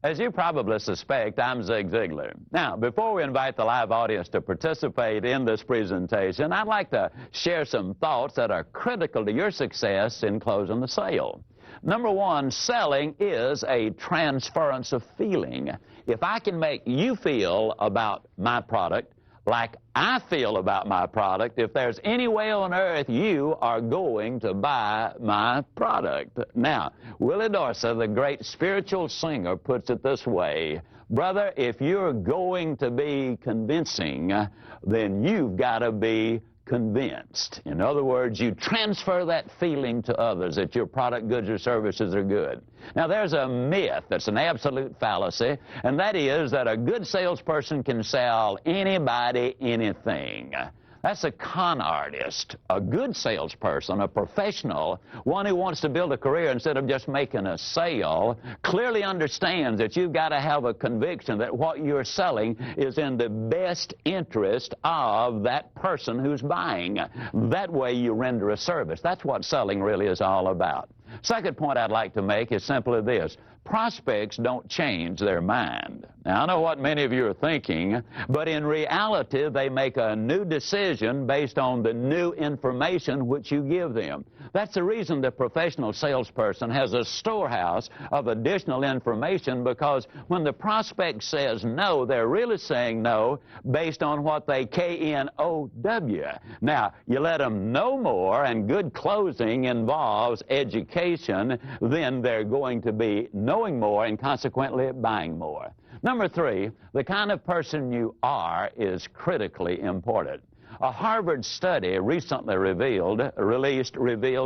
As you probably suspect, I'm Zig Ziglar. Now, before we invite the live audience to participate in this presentation, I'd like to share some thoughts that are critical to your success in closing the sale. Number one, selling is a transference of feeling. If I can make you feel about my product like I feel about my product, if there's any way on earth you are going to buy my product. Now, Willie Dorsey, the great spiritual singer, puts it this way: brother, if you're going to be convincing, then you've got to be convinced. In other words, you transfer that feeling to others that your product, goods, or services are good. Now, there's a myth that's an absolute fallacy, and that is that a good salesperson can sell anybody anything. That's a con artist. A good salesperson, a professional, one who wants to build a career instead of just making a sale, clearly understands that you've got to have a conviction that what you're selling is in the best interest of that person who's buying. That way you render a service. That's what selling really is all about. Second point I'd like to make is simply this: prospects don't change their mind. Now, I know what many of you are thinking, but in reality, they make a new decision based on the new information which you give them. That's the reason the professional salesperson has a storehouse of additional information, because when the prospect says no, they're really saying no based on what they K-N-O-W. Now, you let them know more, and good closing involves education, then they're going to be knowing more and consequently buying more. Number three, the kind of person you are is critically important. A Harvard study recently reveals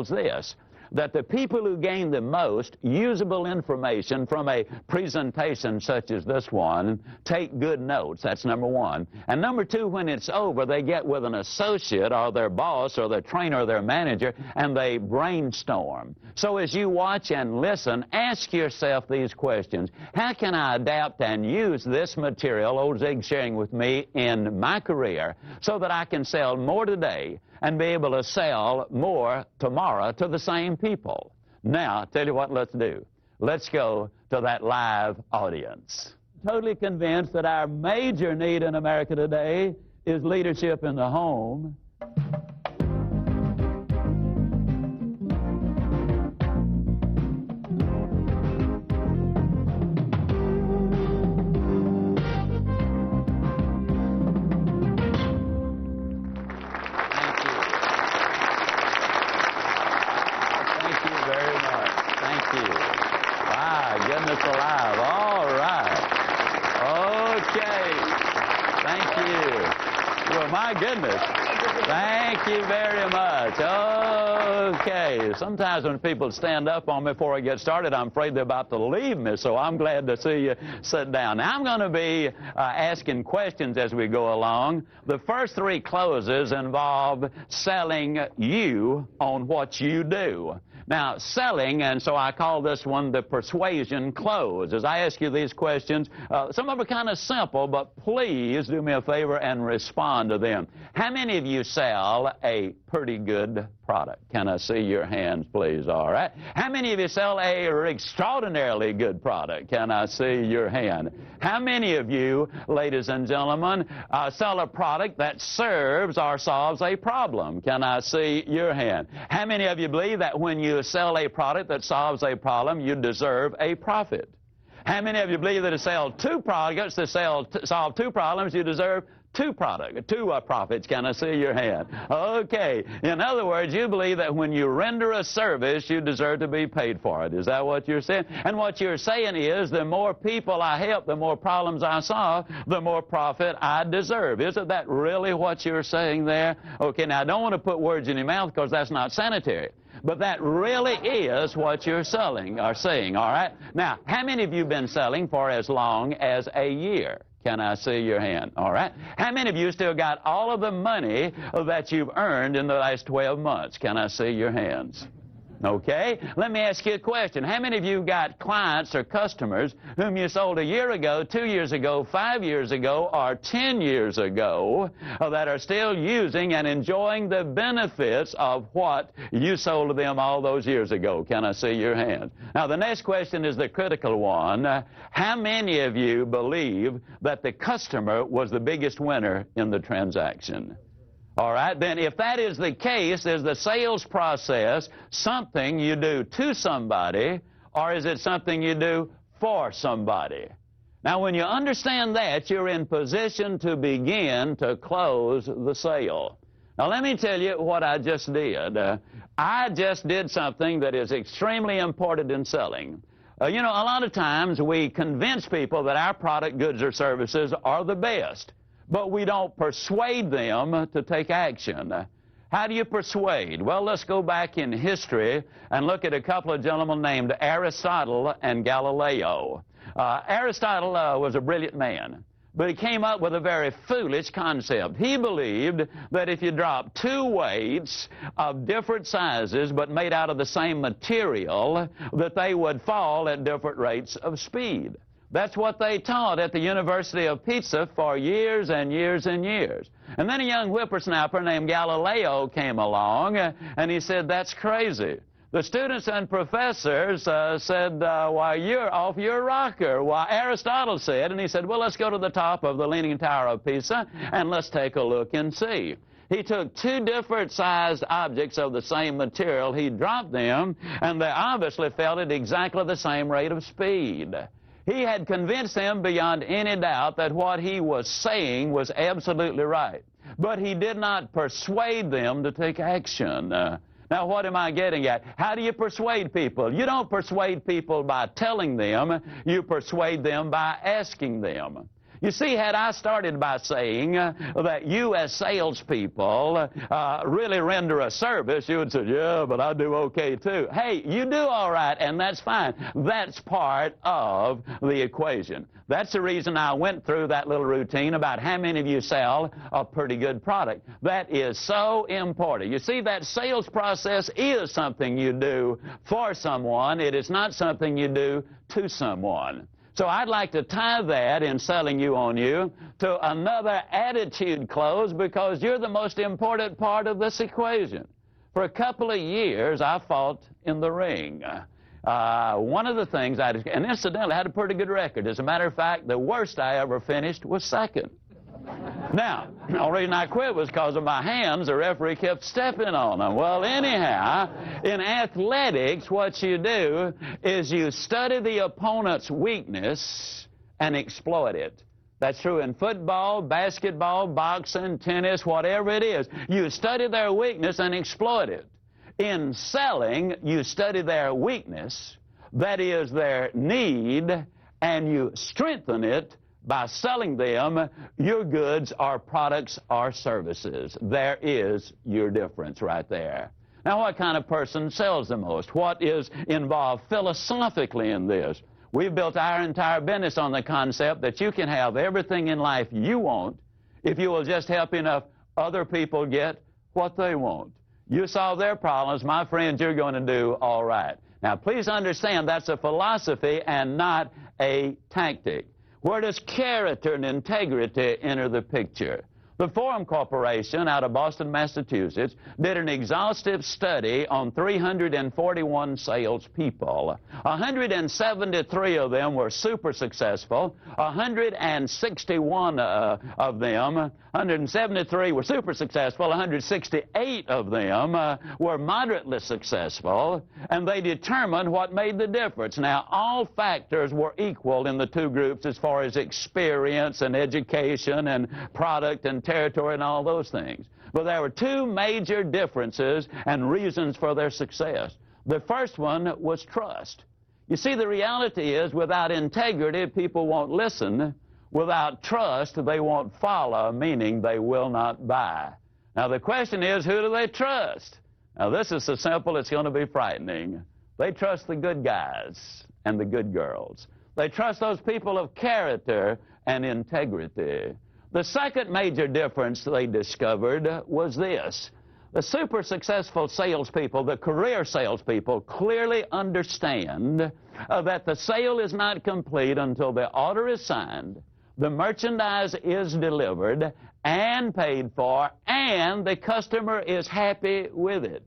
this: that the people who gain the most usable information from a presentation such as this one take good notes. That's number one. And number two, when it's over, they get with an associate or their boss or their trainer or their manager, and they brainstorm. So as you watch and listen, ask yourself these questions: how can I adapt and use this material old Zig's sharing with me in my career so that I can sell more today and be able to sell more tomorrow to the same people? Now, I'll tell you what let's do. Let's go to that live audience. Totally convinced that our major need in America today is leadership in the home. Goodness alive. All right. Okay. Thank you. Well, my goodness. Thank you very much. Okay. Sometimes when people stand up on me before I get started, I'm afraid they're about to leave me, so I'm glad to see you sit down. Now, I'm going to be asking questions as we go along. The first three closes involve selling you on what you do. Now, selling, and so I call this one the persuasion close. As I ask you these questions, some of them are kind of simple, but please do me a favor and respond to them. How many of you sell a pretty good product? Can I see your hands, please? All right. How many of you sell a extraordinarily good product? Can I see your hand? How many of you, ladies and gentlemen, sell a product that serves or solves a problem? Can I see your hand? How many of you believe that when you sell a product that solves a problem, you deserve a profit? How many of you believe that to sell two products that solve two problems, you deserve two profits? Can I see your hand? Okay. In other words, you believe that when you render a service, you deserve to be paid for it. Is that what you're saying? And what you're saying is, the more people I help, the more problems I solve, the more profit I deserve. Isn't that really what you're saying there? Okay, now I don't want to put words in your mouth because that's not sanitary. But that really is what you're selling or saying, all right? Now, how many of you have been selling for as long as a year? Can I see your hand? All right. How many of you still got all of the money that you've earned in the last 12 months? Can I see your hands? Okay? Let me ask you a question. How many of you got clients or customers whom you sold a year ago, 2 years ago, 5 years ago, or 10 years ago that are still using and enjoying the benefits of what you sold to them all those years ago? Can I see your hand? Now, the next question is the critical one. How many of you believe that the customer was the biggest winner in the transaction? All right, then if that is the case, is the sales process something you do to somebody, or is it something you do for somebody? Now, when you understand that, you're in position to begin to close the sale. Now, let me tell you what I just did. I just did something that is extremely important in selling. You know, a lot of times we convince people that our product, goods, or services are the best, but we don't persuade them to take action. How do you persuade? Well, let's go back in history and look at a couple of gentlemen named Aristotle and Galileo. Aristotle was a brilliant man, but he came up with a very foolish concept. He believed that if you dropped two weights of different sizes but made out of the same material, that they would fall at different rates of speed. That's what they taught at the University of Pisa for years and years and years. And then a young whippersnapper named Galileo came along, and he said, that's crazy. The students and professors said, why, you're off your rocker. Why, Aristotle said, and he said, well, let's go to the top of the Leaning Tower of Pisa, and let's take a look and see. He took two different sized objects of the same material, he dropped them, and they obviously fell at exactly the same rate of speed. He had convinced them beyond any doubt that what he was saying was absolutely right. But he did not persuade them to take action. Now, what am I getting at? How do you persuade people? You don't persuade people by telling them. You persuade them by asking them. You see, had I started by saying that you as salespeople really render a service, you would say, yeah, but I do okay too. Hey, you do all right, and that's fine. That's part of the equation. That's the reason I went through that little routine about how many of you sell a pretty good product. That is so important. You see, that sales process is something you do for someone. It is not something you do to someone. So I'd like to tie that in selling you on you to another attitude close, because you're the most important part of this equation. For a couple of years, I fought in the ring. One of the things and incidentally, I had a pretty good record. As a matter of fact, the worst I ever finished was second. Now, the only reason I quit was because of my hands. The referee kept stepping on them. Well, anyhow, in athletics, what you do is you study the opponent's weakness and exploit it. That's true in football, basketball, boxing, tennis, whatever it is. You study their weakness and exploit it. In selling, you study their weakness, that is their need, and you strengthen it by selling them your goods or products or services. There is your difference right there. Now, what kind of person sells the most? What is involved philosophically in this? We've built our entire business on the concept that you can have everything in life you want if you will just help enough other people get what they want. You solve their problems, my friends, you're going to do all right. Now, please understand that's a philosophy and not a tactic. Where does character and integrity enter the picture? The Forum Corporation out of Boston, Massachusetts, did an exhaustive study on 341 salespeople. 173 of them were super successful. 161 of them, 173 were super successful. 168 of them were moderately successful, and they determined what made the difference. Now, all factors were equal in the two groups as far as experience and education and product and territory and all those things. But there were two major differences and reasons for their success. The first one was trust. You see, the reality is without integrity, people won't listen. Without trust, they won't follow, meaning they will not buy. Now, the question is, who do they trust? Now, this is so simple, it's going to be frightening. They trust the good guys and the good girls. They trust those people of character and integrity. The second major difference they discovered was this. the super successful salespeople, the career salespeople, clearly understand that the sale is not complete until the order is signed, the merchandise is delivered and paid for, and the customer is happy with it.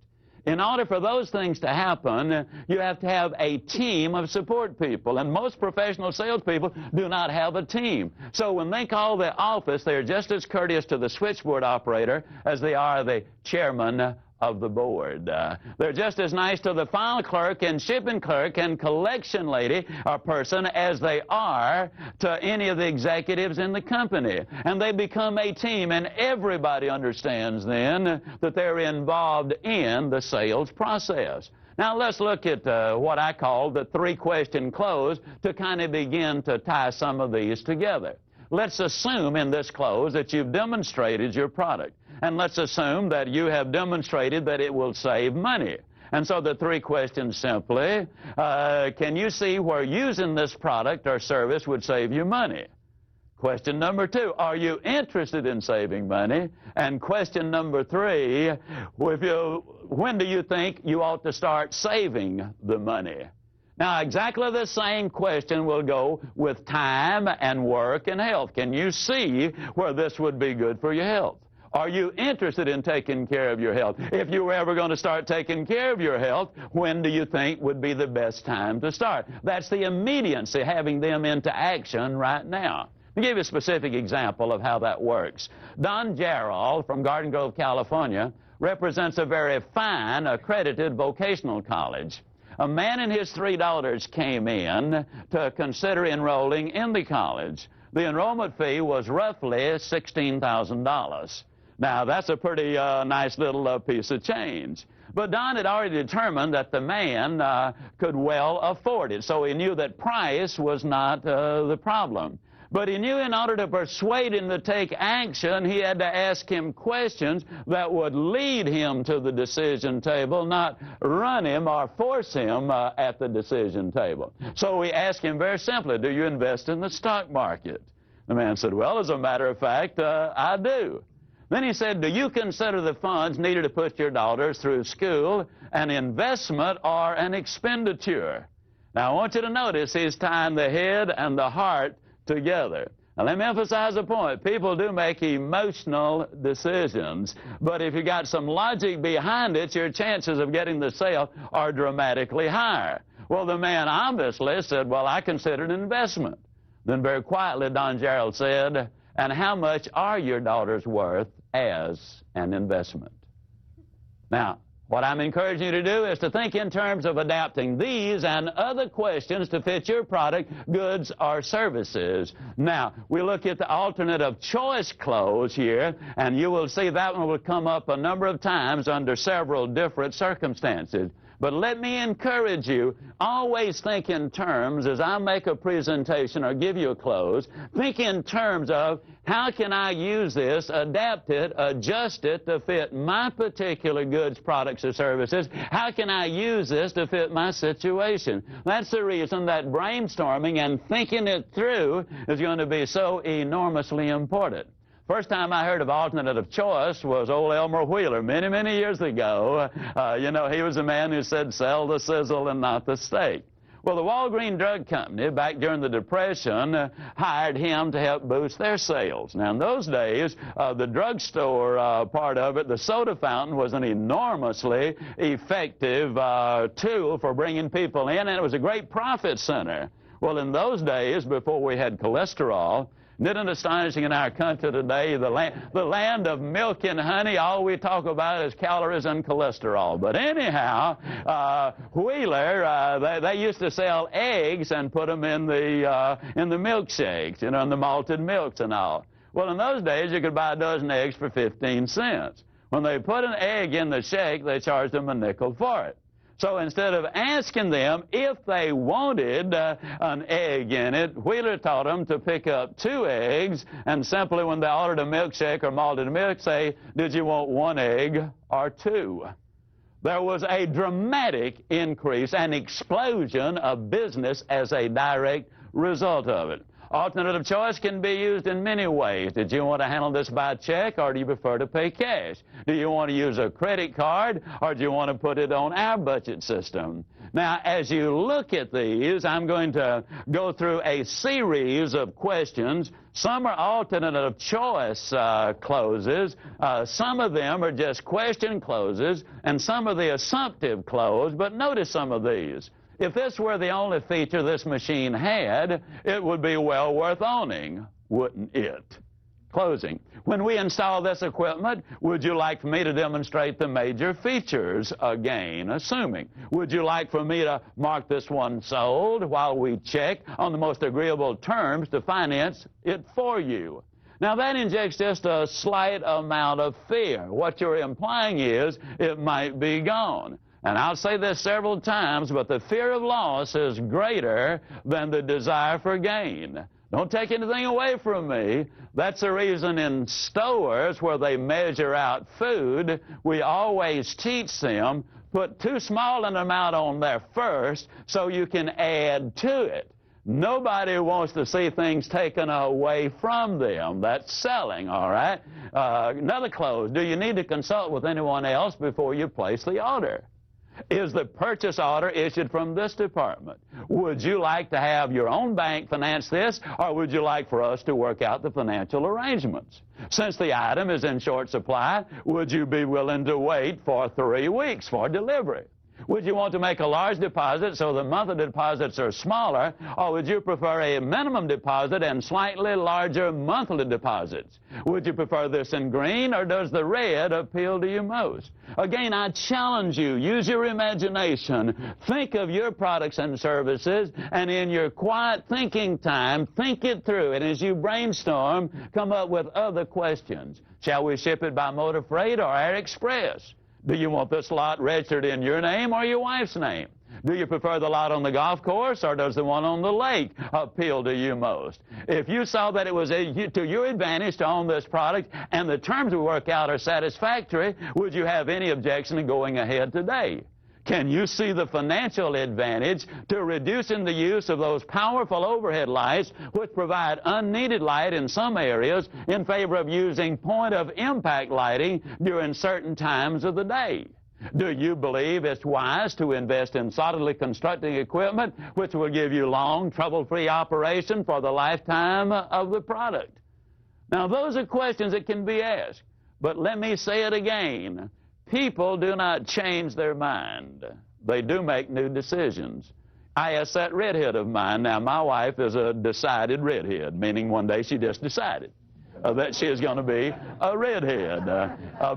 In order for those things to happen, you have to have a team of support people, and most professional salespeople do not have a team. So when they call the office, they're just as courteous to the switchboard operator as they are the chairman of the board. They're just as nice to the file clerk and shipping clerk and collection lady or person as they are to any of the executives in the company. And they become a team, and everybody understands then that they're involved in the sales process. Now let's look at what I call the three-question close to kind of begin to tie some of these together. Let's assume in this close that you've demonstrated your product. And let's assume that you have demonstrated that it will save money. And so the three questions simply, can you see where using this product or service would save you money? Question number two, are you interested in saving money? And question number three, when do you think you ought to start saving the money? Now, exactly the same question will go with time and work and health. Can you see where this would be good for your health? Are you interested in taking care of your health? If you were ever going to start taking care of your health, when do you think would be the best time to start? That's the immediacy, having them into action right now. Let me give you a specific example of how that works. Don Gerald from Garden Grove, California, represents a very fine, accredited vocational college. A man and his three daughters came in to consider enrolling in the college. The enrollment fee was roughly $16,000. Now, that's a pretty nice little piece of change. But Don had already determined that the man could well afford it, so he knew that price was not the problem. But he knew in order to persuade him to take action, he had to ask him questions that would lead him to the decision table, not run him or force him at the decision table. So we asked him very simply, do you invest in the stock market? The man said, well, as a matter of fact, I do. Then he said, do you consider the funds needed to put your daughters through school an investment or an expenditure? Now, I want you to notice he's tying the head and the heart together. Now, let me emphasize a point. People do make emotional decisions, but if you got some logic behind it, your chances of getting the sale are dramatically higher. Well, the man obviously said, well, I consider it an investment. Then very quietly, Don Gerald said, and how much are your daughters worth as an investment? Now, what I'm encouraging you to do is to think in terms of adapting these and other questions to fit your product, goods, or services. Now, we look at the alternative choice close here, and you will see that one will come up a number of times under several different circumstances. But let me encourage you, always think in terms, as I make a presentation or give you a close, think in terms of how can I use this, adapt it, adjust it to fit my particular goods, products, or services? How can I use this to fit my situation? That's the reason that brainstorming and thinking it through is going to be so enormously important. First time I heard of alternative choice was old Elmer Wheeler many, many years ago. You know, he was the man who said, sell the sizzle and not the steak. Well, the Walgreens Drug Company, back during the Depression, hired him to help boost their sales. Now, in those days, the drugstore part of it, the soda fountain, was an enormously effective tool for bringing people in, and it was a great profit center. Well, in those days, before we had cholesterol, isn't it astonishing in our country today, the land of milk and honey, all we talk about is calories and cholesterol. But anyhow, Wheeler, they used to sell eggs and put them in the milkshakes, you know, in the malted milks and all. Well, in those days, you could buy a dozen eggs for 15 cents. When they put an egg in the shake, they charged them a nickel for it. So instead of asking them if they wanted an egg in it, Wheeler taught them to pick up 2 eggs and simply when they ordered a milkshake or malted milk, say, did you want 1 egg or 2? There was a dramatic increase, an explosion of business as a direct result of it. Alternative choice can be used in many ways. Did you want to handle this by check, or do you prefer to pay cash? Do you want to use a credit card, or do you want to put it on our budget system? Now, as you look at these, I'm going to go through a series of questions. Some are alternative choice closes. Some of them are just question closes, and some are the assumptive close. But notice some of these. If this were the only feature this machine had, it would be well worth owning, wouldn't it? Closing. When we install this equipment, would you like for me to demonstrate the major features again? Assuming. Would you like for me to mark this one sold while we check on the most agreeable terms to finance it for you? Now, that injects just a slight amount of fear. What you're implying is it might be gone. And I'll say this several times, but the fear of loss is greater than the desire for gain. Don't take anything away from me. That's the reason in stores where they measure out food, we always teach them, put too small an amount on there first so you can add to it. Nobody wants to see things taken away from them. That's selling, all right? Another close. Do you need to consult with anyone else before you place the order? Is the purchase order issued from this department? Would you like to have your own bank finance this, or would you like for us to work out the financial arrangements? Since the item is in short supply, would you be willing to wait for 3 weeks for delivery? Would you want to make a large deposit so the monthly deposits are smaller, or would you prefer a minimum deposit and slightly larger monthly deposits? Would you prefer this in green, or does the red appeal to you most? Again, I challenge you, use your imagination. Think of your products and services, and in your quiet thinking time, think it through. And as you brainstorm, come up with other questions. Shall we ship it by motor freight or air express? Do you want this lot registered in your name or your wife's name? Do you prefer the lot on the golf course, or does the one on the lake appeal to you most? If you saw that it was to your advantage to own this product and the terms we work out are satisfactory, would you have any objection to going ahead today? Can you see the financial advantage to reducing the use of those powerful overhead lights which provide unneeded light in some areas in favor of using point-of-impact lighting during certain times of the day? Do you believe it's wise to invest in solidly constructing equipment which will give you long, trouble-free operation for the lifetime of the product? Now, those are questions that can be asked, but let me say it again. People do not change their mind. They do make new decisions. I asked that redhead of mine. Now, my wife is a decided redhead, meaning one day she just decided that she is going to be a redhead.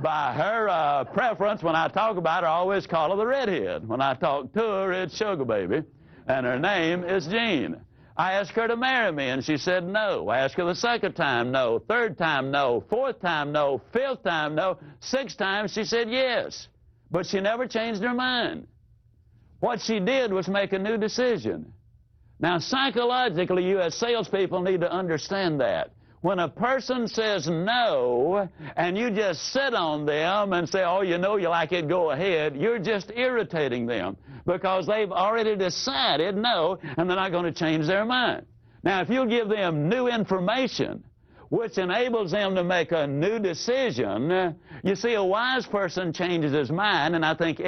By her preference, when I talk about her, I always call her the redhead. When I talk to her, it's Sugar Baby, and her name is Jean. I asked her to marry me, and she said no. I asked her the second time, no. Third time, no. Fourth time, no. Fifth time, no. Sixth time, she said yes. But she never changed her mind. What she did was make a new decision. Now, psychologically, you as salespeople need to understand that. When a person says no, and you just sit on them and say, oh, you know you like it, go ahead, you're just irritating them because they've already decided no, and they're not going to change their mind. Now, if you give them new information, which enables them to make a new decision, you see, a wise person changes his mind, and I think